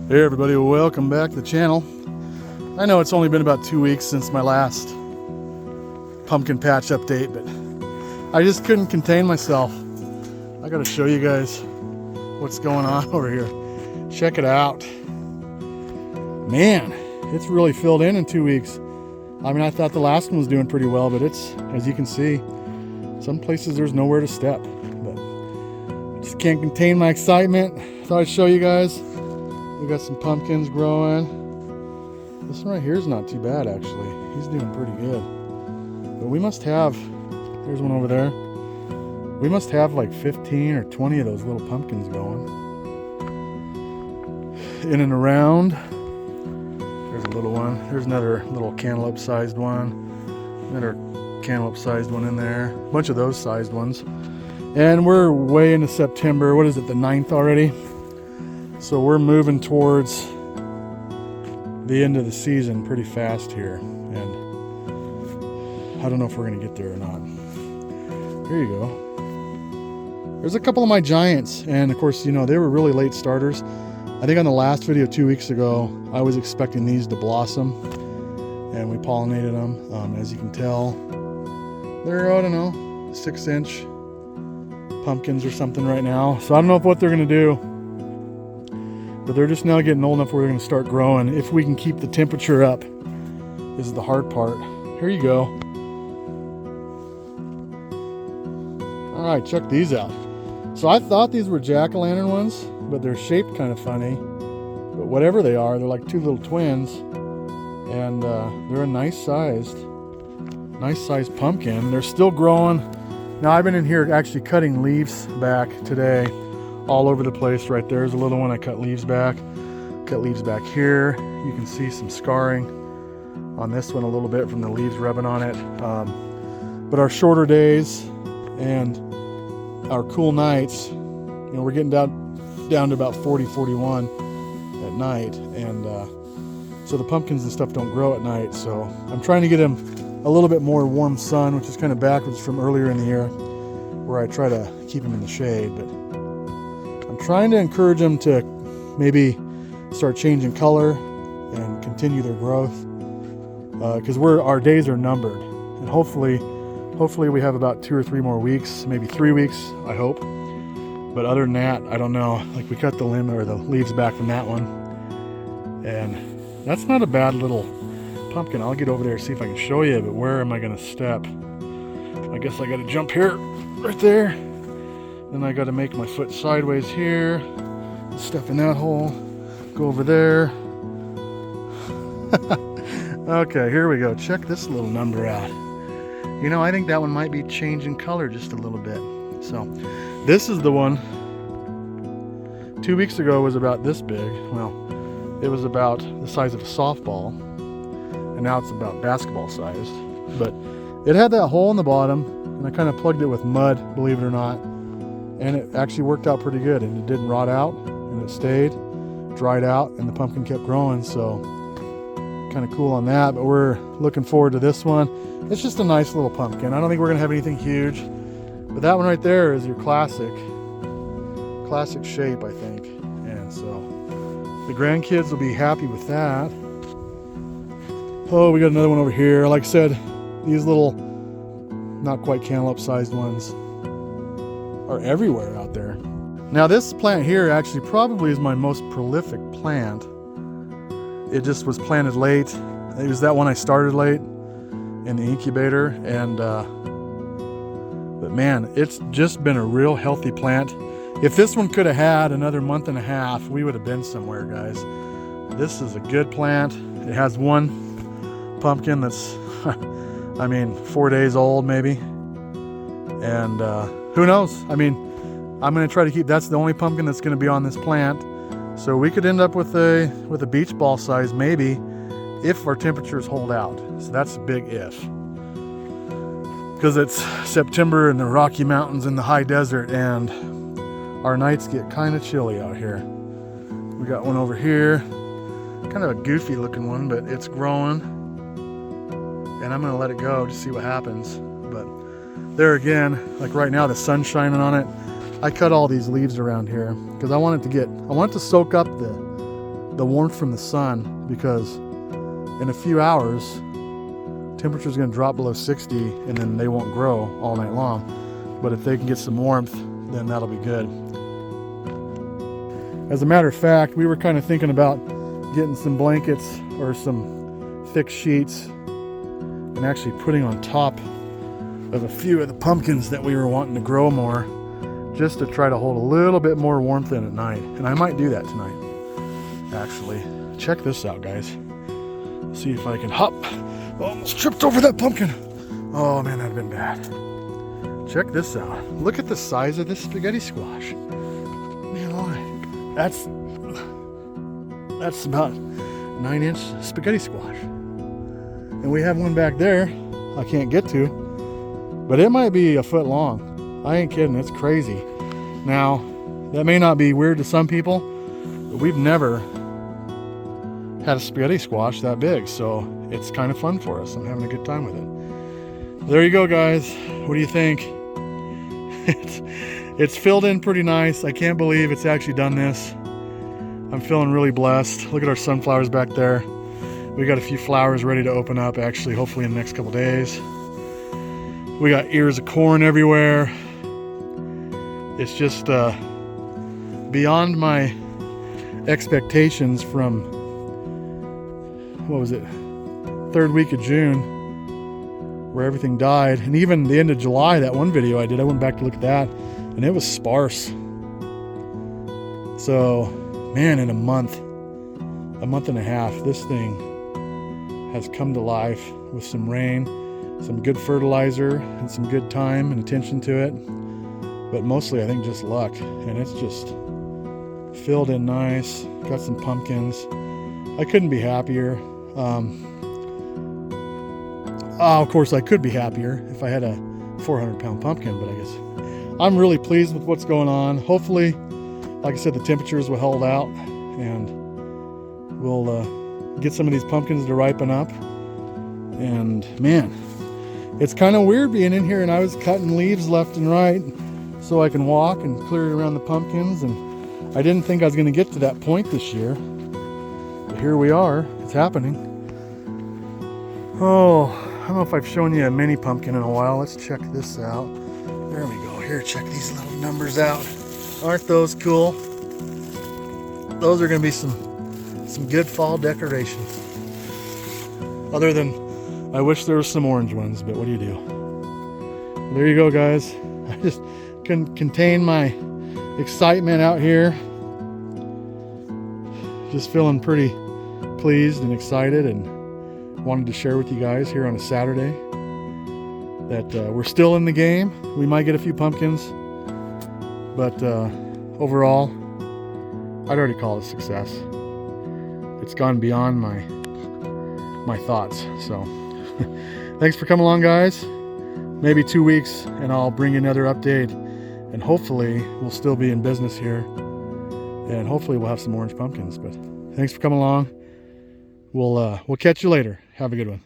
Hey everybody, welcome back to the channel. I know it's only been about 2 weeks since my last pumpkin patch update, but I just couldn't contain myself. I gotta show you guys what's going on over here. Check it out. Man, it's really filled in 2 weeks. I mean, I thought the last one was doing pretty well, but it's, as you can see, some places there's nowhere to step. But I just can't contain my excitement. Thought I'd show you guys. We got some pumpkins growing. This one right here is not too bad, actually. He's doing pretty good. But we must have, there's one over there. We must have like 15 or 20 of those little pumpkins going. In and around. There's a little one. There's another little cantaloupe-sized one. Another cantaloupe-sized one in there. A bunch of those sized ones. And we're way into September. What is it, the 9th already? So we're moving towards the end of the season pretty fast here, and I don't know if we're gonna get there or not. Here you go. There's a couple of my giants, and of course, you know, they were really late starters. I think on the last video 2 weeks ago, I was expecting these to blossom, and we pollinated them. As you can tell, they're, I don't know, 6-inch pumpkins or something right now. So I don't know what they're gonna do. But they're just now getting old enough where they're going to start growing. If we can keep the temperature up, this is the hard part. Here you go. All right, check these out. So I thought these were jack-o'-lantern ones, but they're shaped kind of funny. But whatever they are, they're like two little twins, and they're a nice sized pumpkin. They're still growing. Now I've been in here actually cutting leaves back today. All over the place. Right there's a little one. I cut leaves back here. You can see some scarring on this one a little bit from the leaves rubbing on it. But our shorter days and our cool nights, you know, we're getting down to about 40, 41 at night, and so the pumpkins and stuff don't grow at night. So I'm trying to get them a little bit more warm sun, which is kind of backwards from earlier in the year, where I try to keep them in the shade. But I'm trying to encourage them to maybe start changing color and continue their growth, because our days are numbered, and hopefully we have about 2 or 3 more weeks, maybe 3 weeks, I hope. But other than that, I don't know. Like, we cut the limb or the leaves back from that one, and that's not a bad little pumpkin. I'll get over there and see if I can show you, but where am I going to step? I guess I got to jump here, right there. Then I got to make my foot sideways here, step in that hole, go over there. Okay, here we go. Check this little number out. You know, I think that one might be changing color just a little bit. So this is the one. 2 weeks ago was about this big. Well, it was about the size of a softball, and now it's about basketball sized. But it had that hole in the bottom, and I kind of plugged it with mud, believe it or not. And it actually worked out pretty good, and it didn't rot out, and it stayed, dried out, and the pumpkin kept growing. So kind of cool on that. But we're looking forward to this one. It's just a nice little pumpkin. I don't think we're gonna have anything huge, but that one right there is your classic shape, I think. And so the grandkids will be happy with that. Oh, we got another one over here. Like I said, these little, not quite cantaloupe sized ones are everywhere out there. Now this plant here actually probably is my most prolific plant. It just was planted late. It was that one I started late in the incubator, and but man, it's just been a real healthy plant. If this one could have had another month and a half, we would have been somewhere, guys. This is a good plant. It has one pumpkin that's I mean 4 days old maybe, and who knows? I mean, I'm going to try to keep, that's the only pumpkin that's going to be on this plant. So we could end up with a beach ball size maybe, if our temperatures hold out. So that's a big if. Because it's September in the Rocky Mountains in the high desert, and our nights get kind of chilly out here. We got one over here, kind of a goofy looking one, but it's growing. And I'm going to let it go to see what happens. But there again, like right now, the sun's shining on it. I cut all these leaves around here because I want it to soak up the warmth from the sun, because in a few hours temperature is going to drop below 60 and then they won't grow all night long. But if they can get some warmth, then that'll be good. As a matter of fact, we were kind of thinking about getting some blankets or some thick sheets and actually putting on top of a few of the pumpkins that we were wanting to grow more, just to try to hold a little bit more warmth in at night. And I might do that tonight, actually. Check this out, guys. See if I can hop. Almost tripped over that pumpkin. Oh man, that'd have been bad. Check this out. Look at the size of this spaghetti squash. Man, oh, that's about 9-inch spaghetti squash. And we have one back there I can't get to, but it might be a foot long. I ain't kidding, it's crazy. Now, that may not be weird to some people, but we've never had a spaghetti squash that big, so it's kind of fun for us. I'm having a good time with it. There you go, guys. What do you think? It's filled in pretty nice. I can't believe it's actually done this. I'm feeling really blessed. Look at our sunflowers back there. We got a few flowers ready to open up, actually, hopefully in the next couple days. We got ears of corn everywhere. It's just beyond my expectations from, what was it, third week of June, where everything died. And even the end of July, that one video I did, I went back to look at that, and it was sparse. So, man, in a month and a half, this thing has come to life with some rain, some good fertilizer, and some good time and attention to it. But mostly, I think, just luck. And it's just filled in nice. Got some pumpkins. I couldn't be happier. Of course, I could be happier if I had a 400-pound pumpkin, but I guess I'm really pleased with what's going on. Hopefully, like I said, the temperatures will hold out, and we'll get some of these pumpkins to ripen up. And man, it's kind of weird being in here, and I was cutting leaves left and right so I can walk and clear around the pumpkins, and I didn't think I was going to get to that point this year, but here we are. It's happening. Oh, I don't know if I've shown you a mini pumpkin in a while. Let's check this out. There we go. Here, check these little numbers out. Aren't those cool? Those are going to be some good fall decorations. Other than, I wish there were some orange ones, but what do you do? There you go, guys. I just couldn't contain my excitement out here. Just feeling pretty pleased and excited, and wanted to share with you guys here on a Saturday that we're still in the game. We might get a few pumpkins, but overall, I'd already call it a success. It's gone beyond my thoughts. So thanks for coming along, guys. Maybe 2 weeks and I'll bring you another update, and hopefully we'll still be in business here, and hopefully we'll have some orange pumpkins. But thanks for coming along. We'll catch you later. Have a good one.